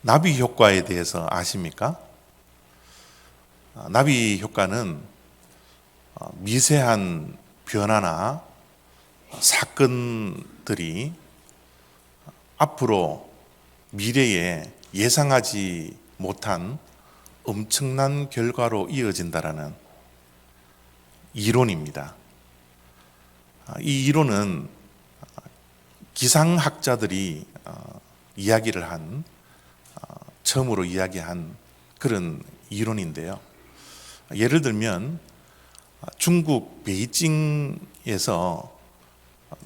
나비 효과에 대해서 아십니까? 나비 효과는 미세한 변화나 사건들이 앞으로 미래에 예상하지 못한 엄청난 결과로 이어진다라는 이론입니다. 이 이론은 기상학자들이 처음으로 이야기한 그런 이론인데요. 예를 들면 중국 베이징에서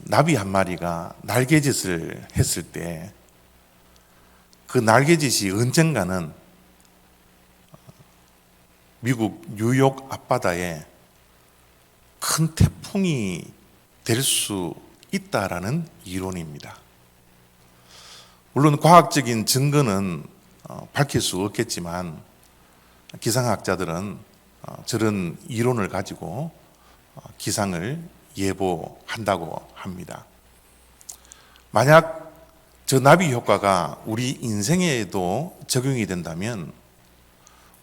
나비 한 마리가 날개짓을 했을 때 그 날개짓이 언젠가는 미국 뉴욕 앞바다에 큰 태풍이 될 수 있다라는 이론입니다. 물론 과학적인 증거는 밝힐 수 없겠지만 기상학자들은 저런 이론을 가지고 기상을 예보한다고 합니다. 만약 저 나비 효과가 우리 인생에도 적용이 된다면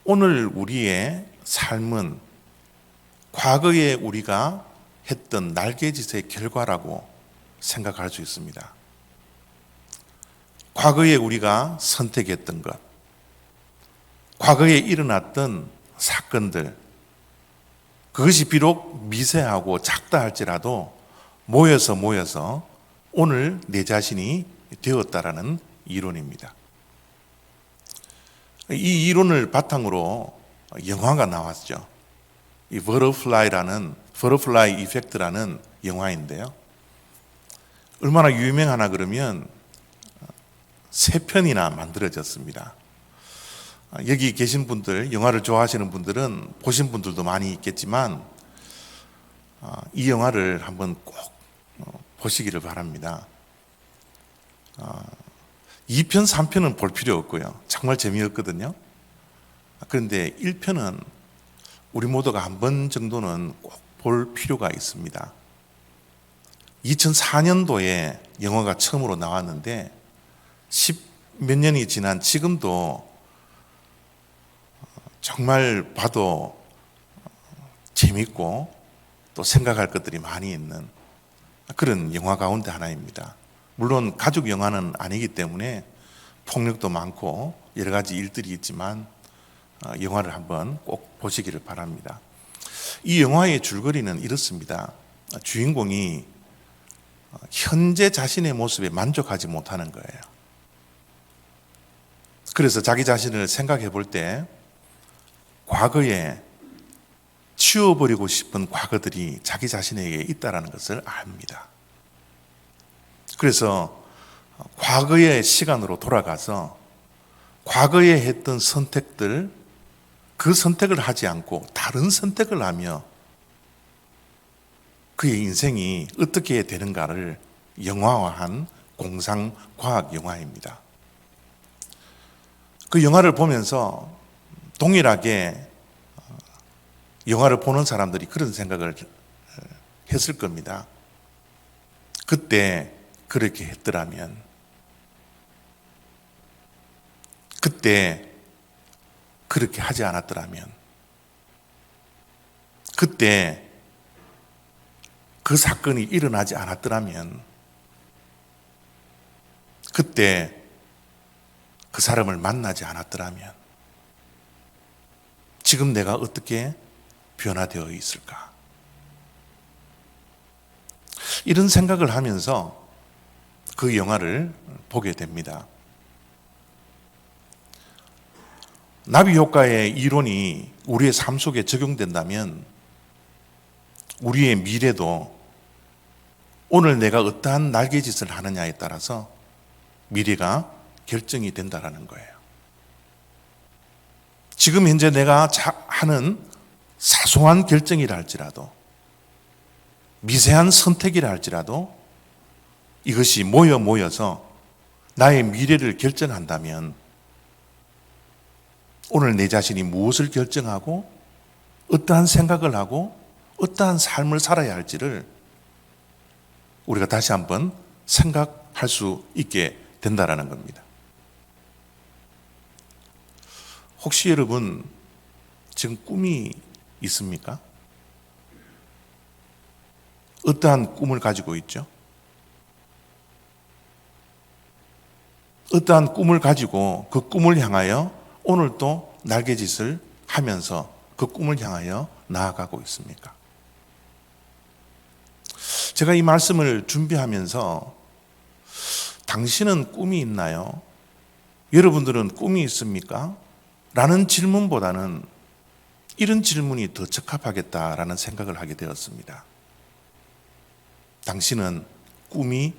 오늘 우리의 삶은 과거에 우리가 했던 날개짓의 결과라고 생각할 수 있습니다. 과거에 우리가 선택했던 것, 과거에 일어났던 사건들, 그것이 비록 미세하고 작다 할지라도 모여서 오늘 내 자신이 되었다라는 이론입니다. 이 이론을 바탕으로 영화가 나왔죠. 이 버터플라이 이펙트라는 영화인데요. 얼마나 유명하나 그러면 3편이나 만들어졌습니다. 여기 계신 분들, 영화를 좋아하시는 분들은 보신 분들도 많이 있겠지만 이 영화를 한번 꼭 보시기를 바랍니다. 2편, 3편은 볼 필요 없고요. 정말 재미없거든요. 그런데 1편은 우리 모두가 한 번 정도는 꼭 볼 필요가 있습니다. 2004년도에 영화가 처음으로 나왔는데 10몇 년이 지난 지금도 정말 봐도 재밌고 또 생각할 것들이 많이 있는 그런 영화 가운데 하나입니다. 물론 가족 영화는 아니기 때문에 폭력도 많고 여러 가지 일들이 있지만 영화를 한번 꼭 보시기를 바랍니다. 이 영화의 줄거리는 이렇습니다. 주인공이 현재 자신의 모습에 만족하지 못하는 거예요. 그래서 자기 자신을 생각해 볼 때 과거에 치워버리고 싶은 과거들이 자기 자신에게 있다는 것을 압니다. 그래서 과거의 시간으로 돌아가서 과거에 했던 선택들, 그 선택을 하지 않고 다른 선택을 하며 그의 인생이 어떻게 되는가를 영화화한 공상과학 영화입니다. 그 영화를 보면서 동일하게 영화를 보는 사람들이 그런 생각을 했을 겁니다. 그때 그렇게 했더라면, 그때 그렇게 하지 않았더라면, 그때 그 사건이 일어나지 않았더라면, 그때 그 사람을 만나지 않았더라면 지금 내가 어떻게 변화되어 있을까? 이런 생각을 하면서 그 영화를 보게 됩니다. 나비 효과의 이론이 우리의 삶 속에 적용된다면 우리의 미래도 오늘 내가 어떠한 날개짓을 하느냐에 따라서 미래가 결정이 된다는 거예요. 지금 현재 내가 하는 사소한 결정이라 할지라도, 미세한 선택이라 할지라도 이것이 모여서 나의 미래를 결정한다면 오늘 내 자신이 무엇을 결정하고 어떠한 생각을 하고 어떠한 삶을 살아야 할지를 우리가 다시 한번 생각할 수 있게 된다는 겁니다. 혹시 여러분 지금 꿈이 있습니까? 어떠한 꿈을 가지고 있죠? 어떠한 꿈을 가지고 그 꿈을 향하여 오늘도 날개짓을 하면서 그 꿈을 향하여 나아가고 있습니까? 제가 이 말씀을 준비하면서 당신은 꿈이 있나요? 여러분들은 꿈이 있습니까? 라는 질문보다는 이런 질문이 더 적합하겠다라는 생각을 하게 되었습니다. 당신은 꿈이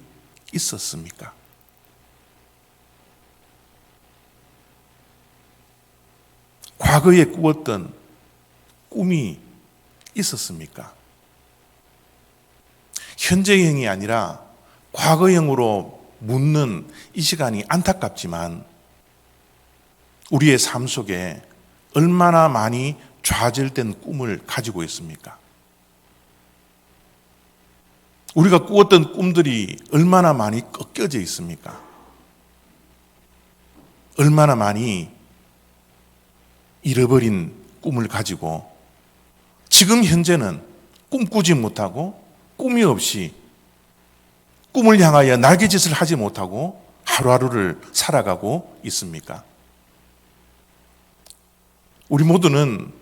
있었습니까? 과거에 꾸었던 꿈이 있었습니까? 현재형이 아니라 과거형으로 묻는 이 시간이 안타깝지만 우리의 삶 속에 얼마나 많이 좌절된 꿈을 가지고 있습니까? 우리가 꾸었던 꿈들이 얼마나 많이 꺾여져 있습니까? 얼마나 많이 잃어버린 꿈을 가지고 지금 현재는 꿈꾸지 못하고 꿈이 없이 꿈을 향하여 날개짓을 하지 못하고 하루하루를 살아가고 있습니까? 우리 모두는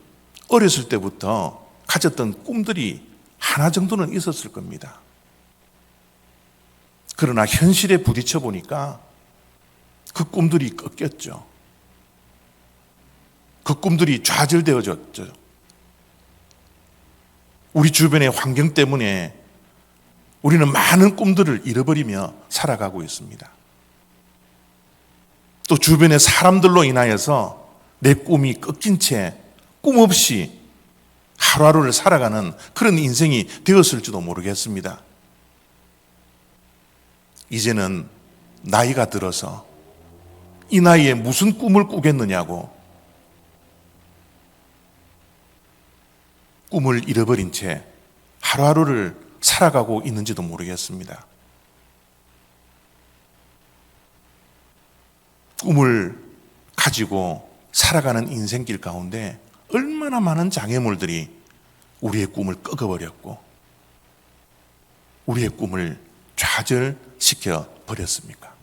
어렸을 때부터 가졌던 꿈들이 하나 정도는 있었을 겁니다. 그러나 현실에 부딪혀 보니까 그 꿈들이 꺾였죠. 그 꿈들이 좌절되어졌죠. 우리 주변의 환경 때문에 우리는 많은 꿈들을 잃어버리며 살아가고 있습니다. 또 주변의 사람들로 인하여서 내 꿈이 꺾인 채 꿈 없이 하루하루를 살아가는 그런 인생이 되었을지도 모르겠습니다. 이제는 나이가 들어서 이 나이에 무슨 꿈을 꾸겠느냐고 꿈을 잃어버린 채 하루하루를 살아가고 있는지도 모르겠습니다. 꿈을 가지고 살아가는 인생길 가운데 얼마나 많은 장애물들이 우리의 꿈을 꺾어버렸고 우리의 꿈을 좌절시켜 버렸습니까?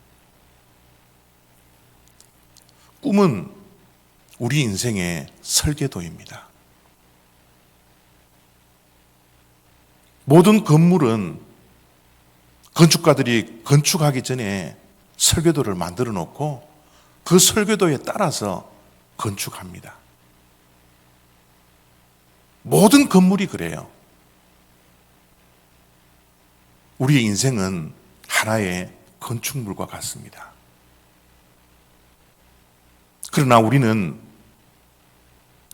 꿈은 우리 인생의 설계도입니다. 모든 건물은 건축가들이 건축하기 전에 설계도를 만들어 놓고 그 설계도에 따라서 건축합니다. 모든 건물이 그래요. 우리의 인생은 하나의 건축물과 같습니다. 그러나 우리는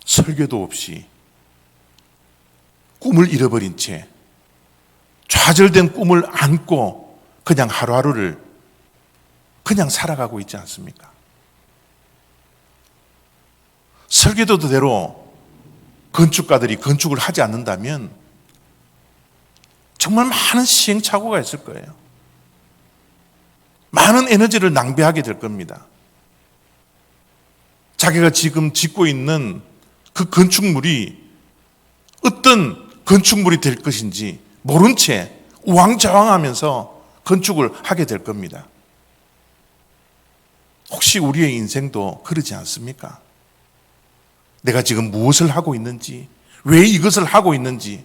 설계도 없이 꿈을 잃어버린 채 좌절된 꿈을 안고 그냥 하루하루를 그냥 살아가고 있지 않습니까? 설계도대로 건축가들이 건축을 하지 않는다면 정말 많은 시행착오가 있을 거예요. 많은 에너지를 낭비하게 될 겁니다. 자기가 지금 짓고 있는 그 건축물이 어떤 건축물이 될 것인지 모른 채 우왕좌왕하면서 건축을 하게 될 겁니다. 혹시 우리의 인생도 그러지 않습니까? 내가 지금 무엇을 하고 있는지, 왜 이것을 하고 있는지,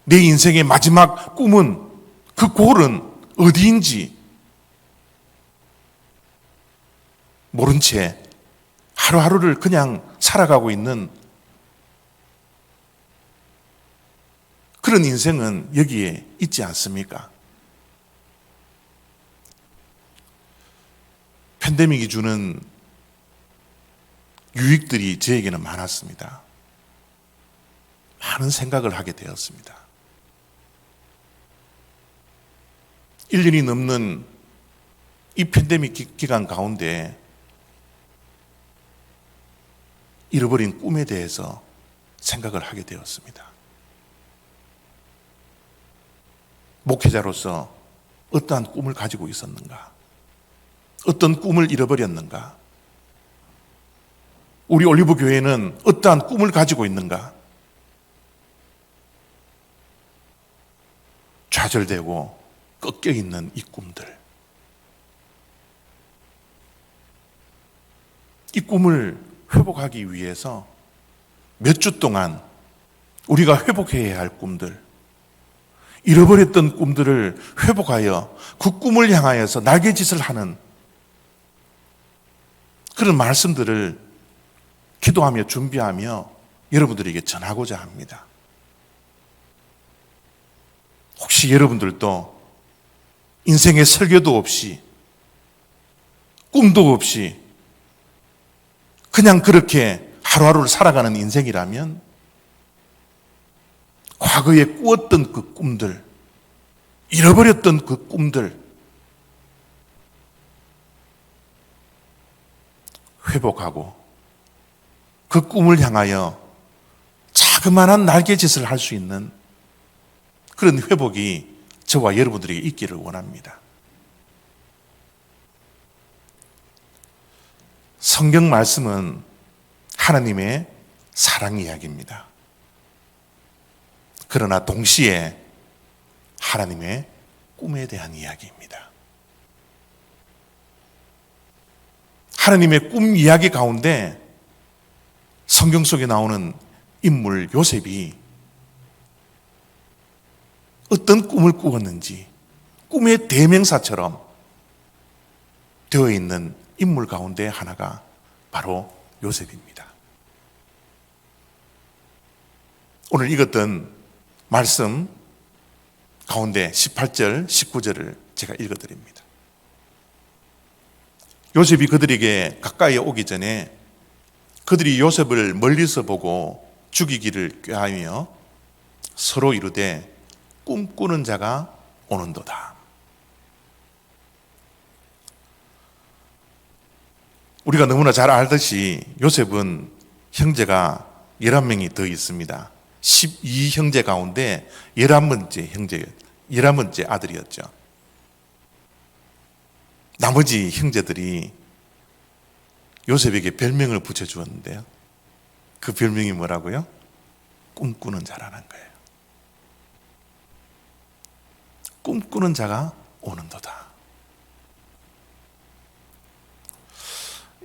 내 인생의 마지막 꿈은, 그 골은 어디인지 모른 채 하루하루를 그냥 살아가고 있는 그런 인생은 여기에 있지 않습니까? 팬데믹이 주는 유익들이 저에게는 많았습니다. 많은 생각을 하게 되었습니다. 1년이 넘는 이 팬데믹 기간 가운데 잃어버린 꿈에 대해서 생각을 하게 되었습니다. 목회자로서 어떠한 꿈을 가지고 있었는가? 어떤 꿈을 잃어버렸는가? 우리 올리브 교회는 어떠한 꿈을 가지고 있는가? 좌절되고 꺾여 있는 이 꿈들, 이 꿈을 회복하기 위해서 몇 주 동안 우리가 회복해야 할 꿈들, 잃어버렸던 꿈들을 회복하여 그 꿈을 향하여서 날개짓을 하는 그런 말씀들을 기도하며 준비하며 여러분들에게 전하고자 합니다. 혹시 여러분들도 인생의 설교도 없이 꿈도 없이 그냥 그렇게 하루하루를 살아가는 인생이라면 과거에 꾸었던 그 꿈들, 잃어버렸던 그 꿈들 회복하고 그 꿈을 향하여 자그마한 날개짓을 할 수 있는 그런 회복이 저와 여러분들에게 있기를 원합니다. 성경 말씀은 하나님의 사랑 이야기입니다. 그러나 동시에 하나님의 꿈에 대한 이야기입니다. 하나님의 꿈 이야기 가운데 성경 속에 나오는 인물 요셉이 어떤 꿈을 꾸었는지 꿈의 대명사처럼 되어 있는 인물 가운데 하나가 바로 요셉입니다. 오늘 읽었던 말씀 가운데 18절, 19절을 제가 읽어드립니다. 요셉이 그들에게 가까이 오기 전에 그들이 요셉을 멀리서 보고 죽이기를 꾀하며 서로 이르되 꿈꾸는 자가 오는도다. 우리가 너무나 잘 알듯이 요셉은 형제가 11명이 더 있습니다. 12형제 가운데 11번째 아들이었죠. 나머지 형제들이 요셉에게 별명을 붙여주었는데요. 그 별명이 뭐라고요? 꿈꾸는 자라는 거예요. 꿈꾸는 자가 오는도다.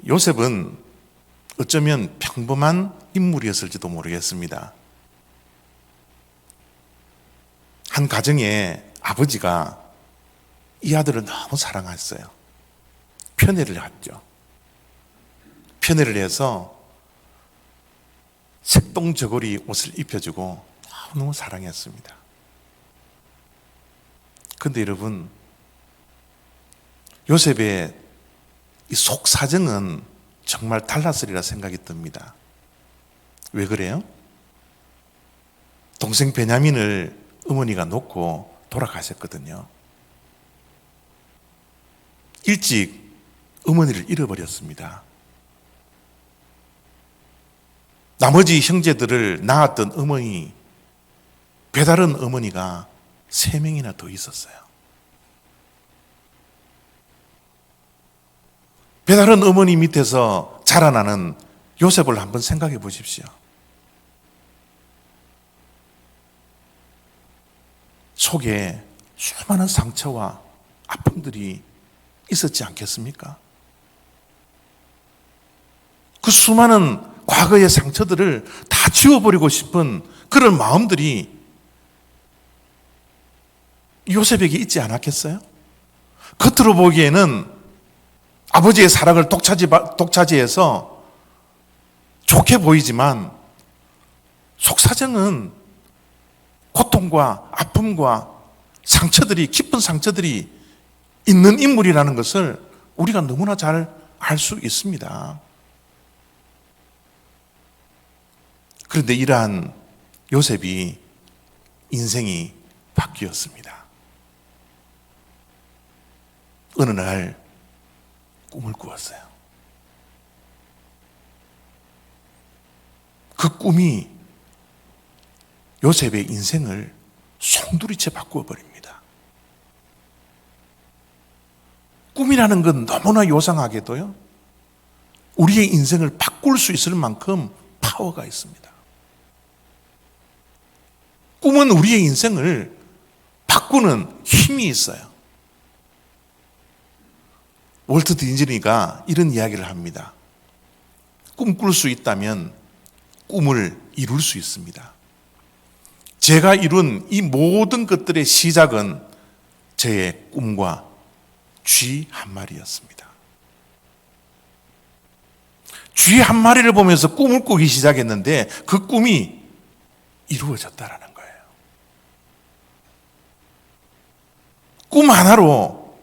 요셉은 어쩌면 평범한 인물이었을지도 모르겠습니다. 한 가정에 아버지가 이 아들을 너무 사랑했어요. 편애를 했죠. 편애를 해서 색동저고리 옷을 입혀주고 너무 사랑했습니다. 그런데 여러분, 요셉의 이 속사정은 정말 달랐으리라 생각이 듭니다. 왜 그래요? 동생 베냐민을 어머니가 놓고 돌아가셨거든요. 일찍 어머니를 잃어버렸습니다. 나머지 형제들을 낳았던 어머니, 배다른 어머니가 3명이나 더 있었어요. 배다른 어머니 밑에서 자라나는 요셉을 한번 생각해 보십시오. 속에 수많은 상처와 아픔들이 있었지 않겠습니까? 그 수많은 과거의 상처들을 다 지워버리고 싶은 그런 마음들이 요셉에게 있지 않았겠어요? 겉으로 보기에는 아버지의 사랑을 독차지해서 좋게 보이지만 속사정은 고통과 아픔과 상처들이, 깊은 상처들이 있는 인물이라는 것을 우리가 너무나 잘 알 수 있습니다. 그런데 이러한 요셉이 인생이 바뀌었습니다. 어느 날 꿈을 꾸었어요. 그 꿈이 요셉의 인생을 송두리째 바꾸어 버립니다. 꿈이라는 건 너무나 요상하게도요, 우리의 인생을 바꿀 수 있을 만큼 파워가 있습니다. 꿈은 우리의 인생을 바꾸는 힘이 있어요. 월트 디즈니가 이런 이야기를 합니다. 꿈꿀 수 있다면 꿈을 이룰 수 있습니다. 제가 이룬 이 모든 것들의 시작은 저의 꿈과 쥐 한 마리였습니다. 쥐 한 마리를 보면서 꿈을 꾸기 시작했는데 그 꿈이 이루어졌다라는 거예요. 꿈 하나로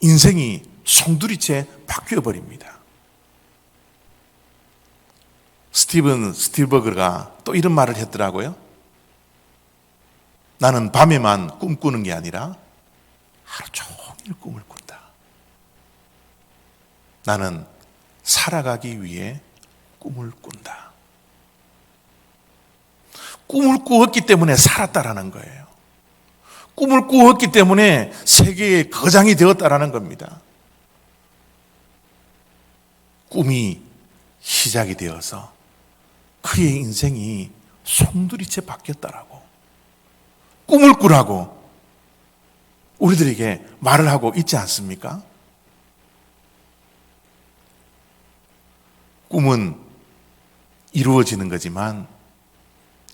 인생이 송두리째 바뀌어버립니다. 스티븐 스필버그가 또 이런 말을 했더라고요. 나는 밤에만 꿈꾸는 게 아니라 하루 종일 꿈을 꾼다. 나는 살아가기 위해 꿈을 꾼다. 꿈을 꾸었기 때문에 살았다라는 거예요. 꿈을 꾸었기 때문에 세계의 거장이 되었다라는 겁니다. 꿈이 시작이 되어서 그의 인생이 송두리째 바뀌었다라고, 꿈을 꾸라고 우리들에게 말을 하고 있지 않습니까? 꿈은 이루어지는 거지만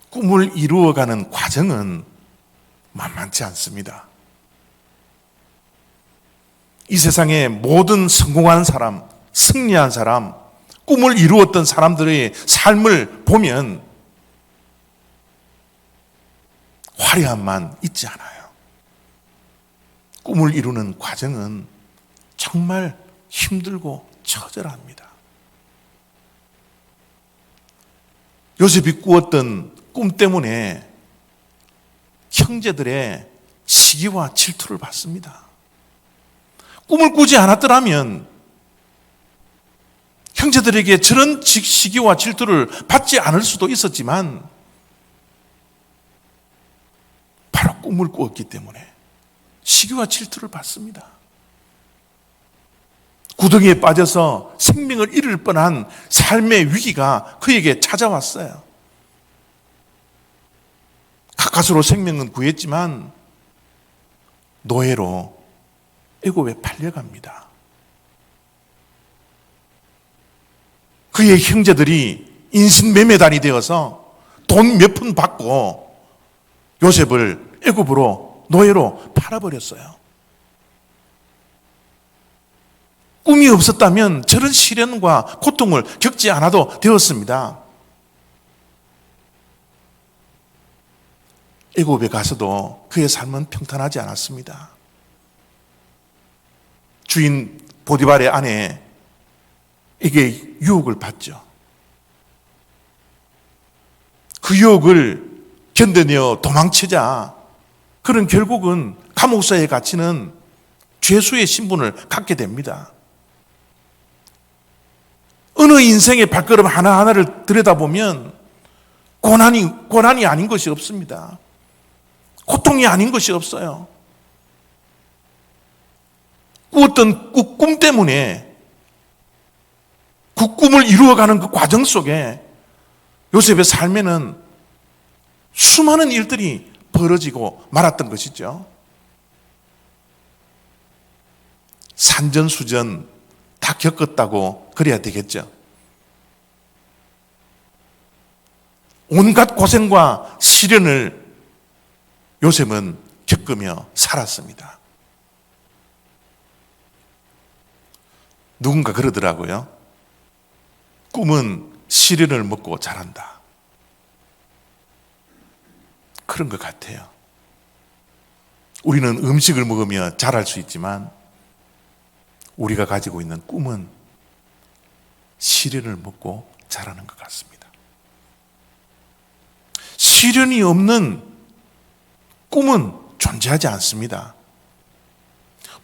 꿈을 이루어가는 과정은 만만치 않습니다. 이 세상의 모든 성공한 사람, 승리한 사람, 꿈을 이루었던 사람들의 삶을 보면 화려함만 있지 않아요. 꿈을 이루는 과정은 정말 힘들고 처절합니다. 요셉이 꾸었던 꿈 때문에 형제들의 시기와 질투를 받습니다. 꿈을 꾸지 않았더라면 형제들에게 저런 시기와 질투를 받지 않을 수도 있었지만 바로 꿈을 꾸었기 때문에 시기와 질투를 받습니다. 구덩이에 빠져서 생명을 잃을 뻔한 삶의 위기가 그에게 찾아왔어요. 가까스로 생명은 구했지만 노예로 애굽에 팔려갑니다. 그의 형제들이 인신매매단이 되어서 돈 몇 푼 받고 요셉을 애굽으로 노예로 팔아버렸어요. 꿈이 없었다면 저런 시련과 고통을 겪지 않아도 되었습니다. 애굽에 가서도 그의 삶은 평탄하지 않았습니다. 주인 보디발의 아내에게 유혹을 받죠. 그 유혹을 견뎌내어 도망치자 그는 결국은 감옥사에 갇히는 죄수의 신분을 갖게 됩니다. 어느 인생의 발걸음 하나하나를 들여다보면 고난이 아닌 것이 없습니다. 고통이 아닌 것이 없어요. 꾸었던 꿈 때문에 그 꿈을 이루어가는 그 과정 속에 요셉의 삶에는 수많은 일들이 벌어지고 말았던 것이죠. 산전수전 다 겪었다고 그래야 되겠죠. 온갖 고생과 시련을 요셉은 겪으며 살았습니다. 누군가 그러더라고요. 꿈은 시련을 먹고 자란다. 그런 것 같아요. 우리는 음식을 먹으며 자랄 수 있지만 우리가 가지고 있는 꿈은 시련을 먹고 자라는 것 같습니다. 시련이 없는 꿈은 존재하지 않습니다.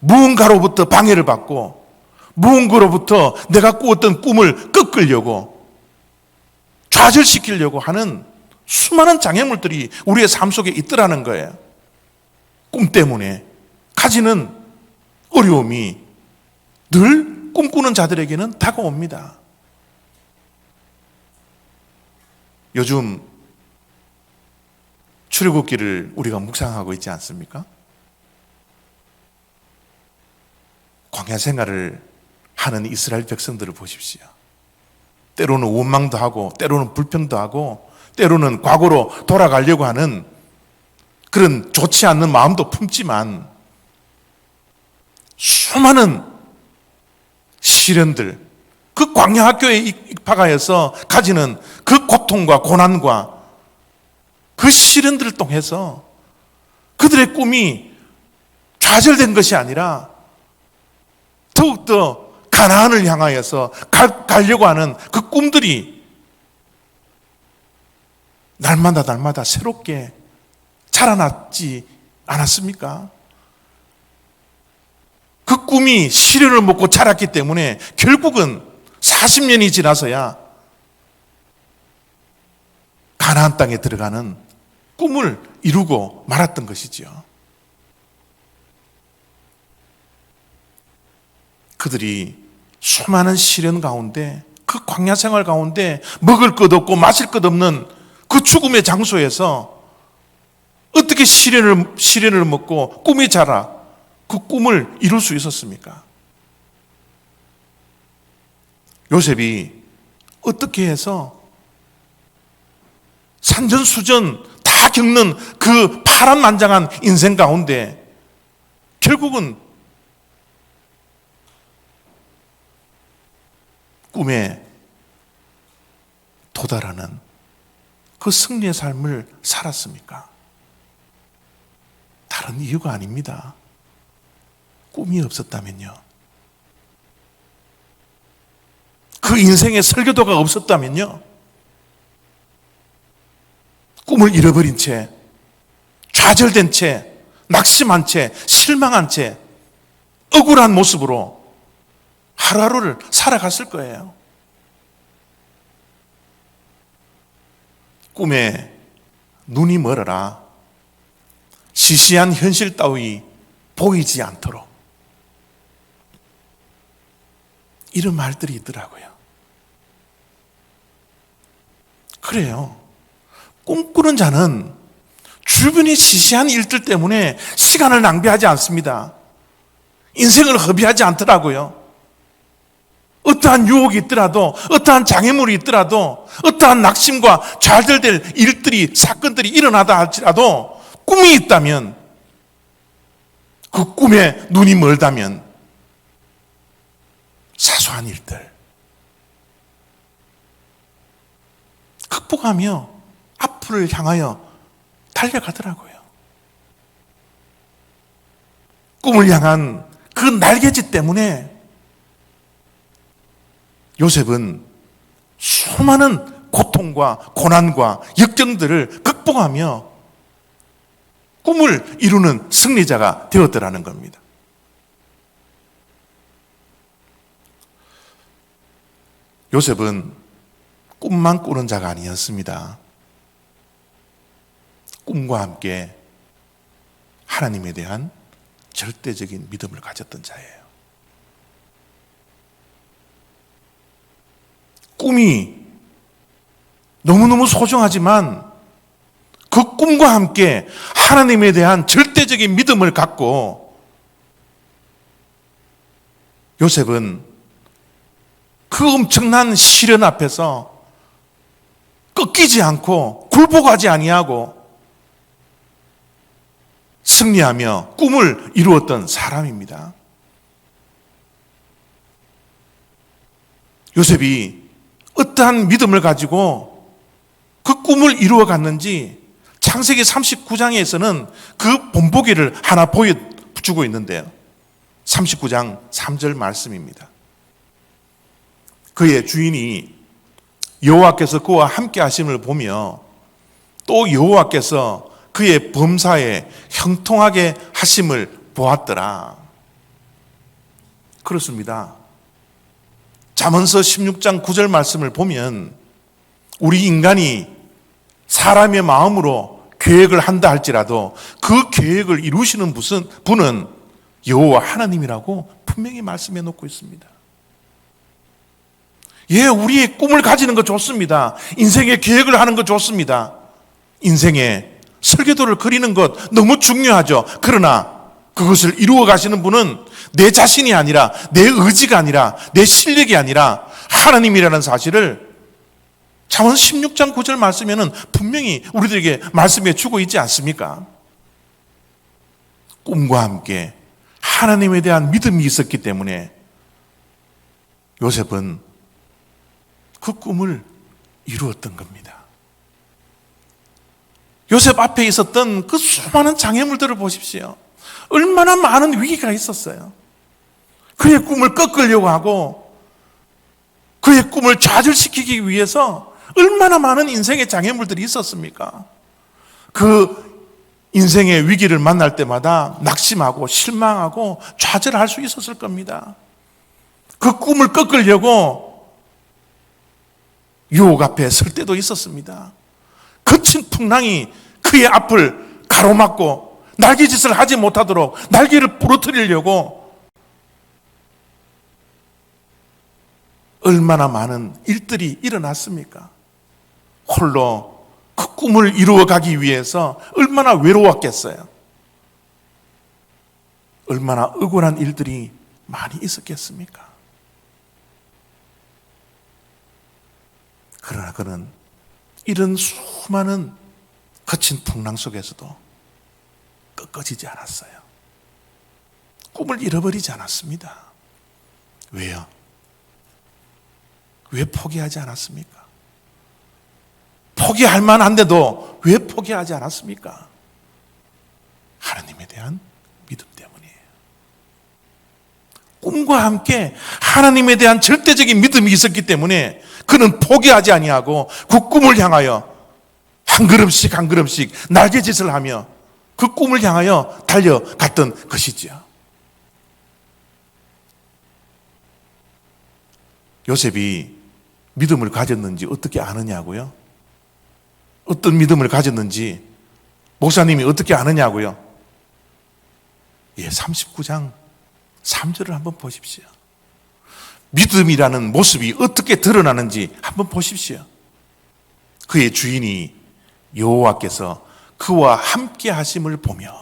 무언가로부터 방해를 받고 무언가로부터 내가 꾸었던 꿈을 꺾으려고 좌절시키려고 하는 수많은 장애물들이 우리의 삶 속에 있더라는 거예요. 꿈 때문에 가지는 어려움이 늘 꿈꾸는 자들에게는 다가옵니다. 요즘 출애굽기를 우리가 묵상하고 있지 않습니까? 광야 생활을 하는 이스라엘 백성들을 보십시오. 때로는 원망도 하고, 때로는 불평도 하고, 때로는 과거로 돌아가려고 하는 그런 좋지 않는 마음도 품지만 수많은 시련들, 그 광야 학교에 입학하여서 가지는 그 고통과 고난과 그 시련들을 통해서 그들의 꿈이 좌절된 것이 아니라 더욱더 가나안을 향하여서 가려고 하는 그 꿈들이 날마다 새롭게 자라났지 않았습니까? 그 꿈이 시련을 먹고 자랐기 때문에 결국은 40년이 지나서야 가나안 땅에 들어가는 꿈을 이루고 말았던 것이죠. 그들이 수많은 시련 가운데, 그 광야 생활 가운데 먹을 것 없고 마실 것 없는 그 죽음의 장소에서 어떻게 시련을 먹고 꿈이 자라 그 꿈을 이룰 수 있었습니까? 요셉이 어떻게 해서 산전수전 다 겪는 그 파란만장한 인생 가운데 결국은 꿈에 도달하는 그 승리의 삶을 살았습니까? 다른 이유가 아닙니다. 꿈이 없었다면요. 그 인생의 설교도가 없었다면요. 꿈을 잃어버린 채, 좌절된 채, 낙심한 채, 실망한 채, 억울한 모습으로 하루하루를 살아갔을 거예요. 꿈에 눈이 멀어라. 시시한 현실 따위 보이지 않도록. 이런 말들이 있더라고요. 그래요. 꿈꾸는 자는 주변의 시시한 일들 때문에 시간을 낭비하지 않습니다. 인생을 허비하지 않더라고요. 어떠한 유혹이 있더라도, 어떠한 장애물이 있더라도, 어떠한 낙심과 좌절될 일들이, 사건들이 일어나다 할지라도 꿈이 있다면, 그 꿈에 눈이 멀다면 사소한 일들 극복하며 앞을 향하여 달려가더라고요. 꿈을 향한 그 날개짓 때문에 요셉은 수많은 고통과 고난과 역경들을 극복하며 꿈을 이루는 승리자가 되었더라는 겁니다. 요셉은 꿈만 꾸는 자가 아니었습니다. 꿈과 함께 하나님에 대한 절대적인 믿음을 가졌던 자예요. 꿈이 너무너무 소중하지만 그 꿈과 함께 하나님에 대한 절대적인 믿음을 갖고 요셉은 그 엄청난 시련 앞에서 꺾이지 않고 굴복하지 아니하고 승리하며 꿈을 이루었던 사람입니다. 요셉이 어떠한 믿음을 가지고 그 꿈을 이루어 갔는지 창세기 39장에서는 그 본보기를 하나 보여주고 있는데요. 39장 3절 말씀입니다. 그의 주인이 여호와께서 그와 함께 하심을 보며 또 여호와께서 그의 범사에 형통하게 하심을 보았더라. 그렇습니다. 잠언서 16장 9절 말씀을 보면 우리 인간이 사람의 마음으로 계획을 한다 할지라도 그 계획을 이루시는 분은 여호와 하나님이라고 분명히 말씀해 놓고 있습니다. 예, 우리의 꿈을 가지는 거 좋습니다. 인생의 계획을 하는 거 좋습니다. 인생의 설계도를 그리는 것 너무 중요하죠. 그러나 그것을 이루어 가시는 분은 내 자신이 아니라, 내 의지가 아니라, 내 실력이 아니라 하나님이라는 사실을 잠언 16장 9절 말씀에는 분명히 우리들에게 말씀해 주고 있지 않습니까? 꿈과 함께 하나님에 대한 믿음이 있었기 때문에 요셉은 그 꿈을 이루었던 겁니다. 요셉 앞에 있었던 그 수많은 장애물들을 보십시오. 얼마나 많은 위기가 있었어요. 그의 꿈을 꺾으려고 하고 그의 꿈을 좌절시키기 위해서 얼마나 많은 인생의 장애물들이 있었습니까? 그 인생의 위기를 만날 때마다 낙심하고 실망하고 좌절할 수 있었을 겁니다. 그 꿈을 꺾으려고 유혹 앞에 설 때도 있었습니다. 거친 풍랑이 그의 앞을 가로막고 날개짓을 하지 못하도록 날개를 부러뜨리려고 얼마나 많은 일들이 일어났습니까? 홀로 그 꿈을 이루어가기 위해서 얼마나 외로웠겠어요. 얼마나 억울한 일들이 많이 있었겠습니까? 그러나 그는 이런 수많은 거친 풍랑 속에서도 꺾어지지 않았어요. 꿈을 잃어버리지 않았습니다. 왜요? 왜 포기하지 않았습니까? 포기할 만한데도 왜 포기하지 않았습니까? 하나님에 대한 믿음 때문이에요. 꿈과 함께 하나님에 대한 절대적인 믿음이 있었기 때문에 그는 포기하지 아니하고 그 꿈을 향하여 한 걸음씩 한 걸음씩 날개짓을 하며 그 꿈을 향하여 달려갔던 것이지요. 요셉이 믿음을 가졌는지 어떻게 아느냐고요? 어떤 믿음을 가졌는지 목사님이 어떻게 아느냐고요? 예, 39장 3절을 한번 보십시오. 믿음이라는 모습이 어떻게 드러나는지 한번 보십시오. 그의 주인이 여호와께서 그와 함께 하심을 보며.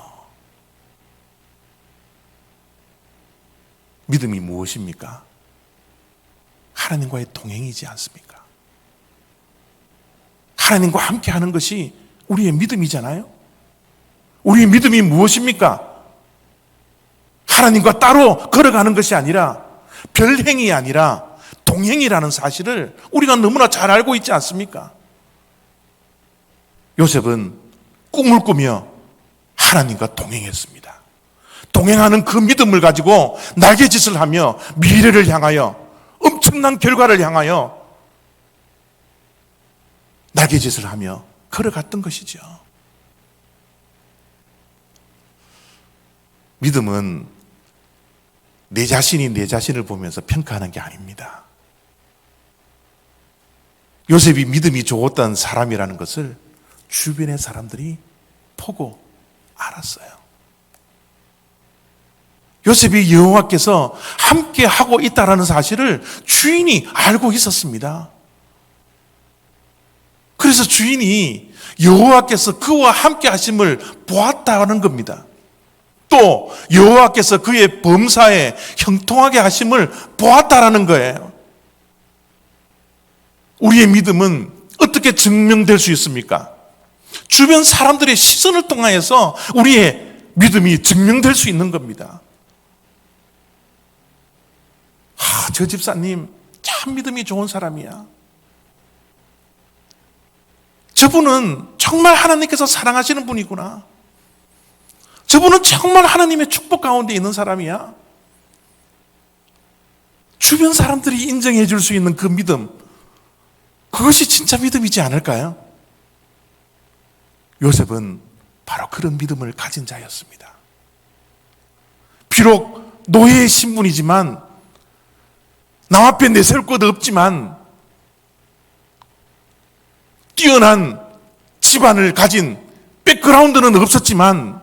믿음이 무엇입니까? 하나님과의 동행이지 않습니까? 하나님과 함께 하는 것이 우리의 믿음이잖아요. 우리의 믿음이 무엇입니까? 하나님과 따로 걸어가는 것이 아니라 별행이 아니라 동행이라는 사실을 우리가 너무나 잘 알고 있지 않습니까? 요셉은 꿈을 꾸며 하나님과 동행했습니다. 동행하는 그 믿음을 가지고 날개짓을 하며 미래를 향하여 엄청난 결과를 향하여 날개짓을 하며 걸어갔던 것이죠. 믿음은 내 자신이 내 자신을 보면서 평가하는 게 아닙니다. 요셉이 믿음이 좋았던 사람이라는 것을 주변의 사람들이 보고 알았어요. 요셉이 여호와께서 함께 하고 있다는 사실을 주인이 알고 있었습니다. 그래서 주인이 여호와께서 그와 함께 하심을 보았다는 겁니다. 또 여호와께서 그의 범사에 형통하게 하심을 보았다라는 거예요. 우리의 믿음은 어떻게 증명될 수 있습니까? 주변 사람들의 시선을 통하여서 우리의 믿음이 증명될 수 있는 겁니다. 저 집사님 참 믿음이 좋은 사람이야. 저분은 정말 하나님께서 사랑하시는 분이구나. 저분은 정말 하나님의 축복 가운데 있는 사람이야. 주변 사람들이 인정해 줄 수 있는 그 믿음, 그것이 진짜 믿음이지 않을까요? 요셉은 바로 그런 믿음을 가진 자였습니다. 비록 노예의 신분이지만 남 앞에 내세울 것 없지만 뛰어난 집안을 가진 백그라운드는 없었지만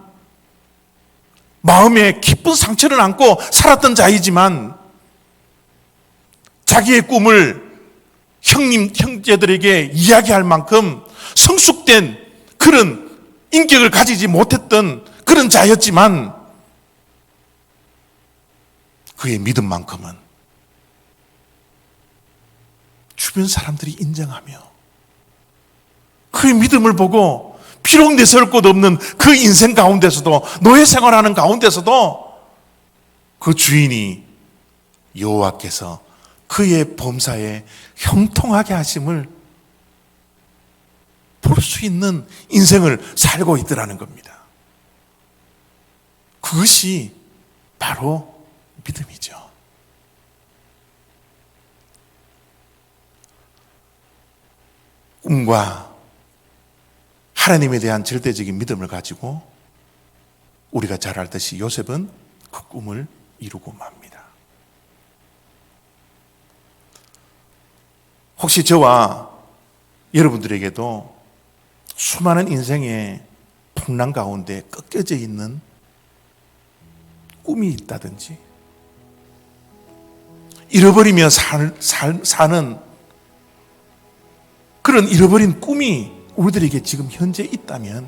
마음에 깊은 상처를 안고 살았던 자이지만 자기의 꿈을 형제들에게 이야기할 만큼 성숙된 그런 인격을 가지지 못했던 그런 자였지만 그의 믿음만큼은 주변 사람들이 인정하며 그의 믿음을 보고 비록 내세울 곳 없는 그 인생 가운데서도, 노예 생활하는 가운데서도 그 주인이 여호와께서 그의 범사에 형통하게 하심을 볼 수 있는 인생을 살고 있더라는 겁니다. 그것이 바로 믿음이죠. 꿈과 하나님에 대한 절대적인 믿음을 가지고 우리가 잘 알듯이 요셉은 그 꿈을 이루고 맙니다. 혹시 저와 여러분들에게도 수많은 인생의 풍랑 가운데 꺾여져 있는 꿈이 있다든지 잃어버리며 사는 그런 잃어버린 꿈이 우리들에게 지금 현재 있다면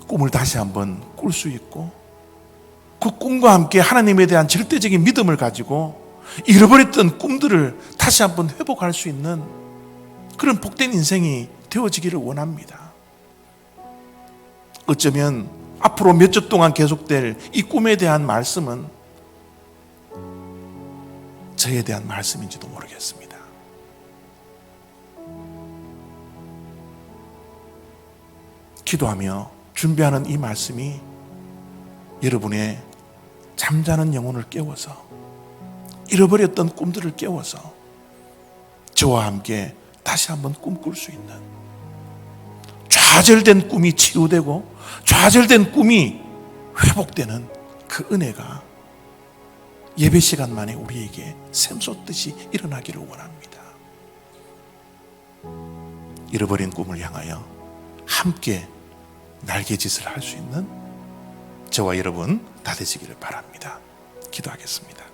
꿈을 다시 한번 꿀 수 있고 그 꿈과 함께 하나님에 대한 절대적인 믿음을 가지고 잃어버렸던 꿈들을 다시 한번 회복할 수 있는 그런 복된 인생이 되어지기를 원합니다. 어쩌면 앞으로 몇 주 동안 계속될 이 꿈에 대한 말씀은 저에 대한 말씀인지도 모르겠습니다. 기도하며 준비하는 이 말씀이 여러분의 잠자는 영혼을 깨워서 잃어버렸던 꿈들을 깨워서 저와 함께 다시 한번 꿈꿀 수 있는, 좌절된 꿈이 치유되고 좌절된 꿈이 회복되는 그 은혜가 예배 시간만에 우리에게 샘솟듯이 일어나기를 원합니다. 잃어버린 꿈을 향하여 함께 날개짓을 할 수 있는 저와 여러분 다 되시기를 바랍니다. 기도하겠습니다.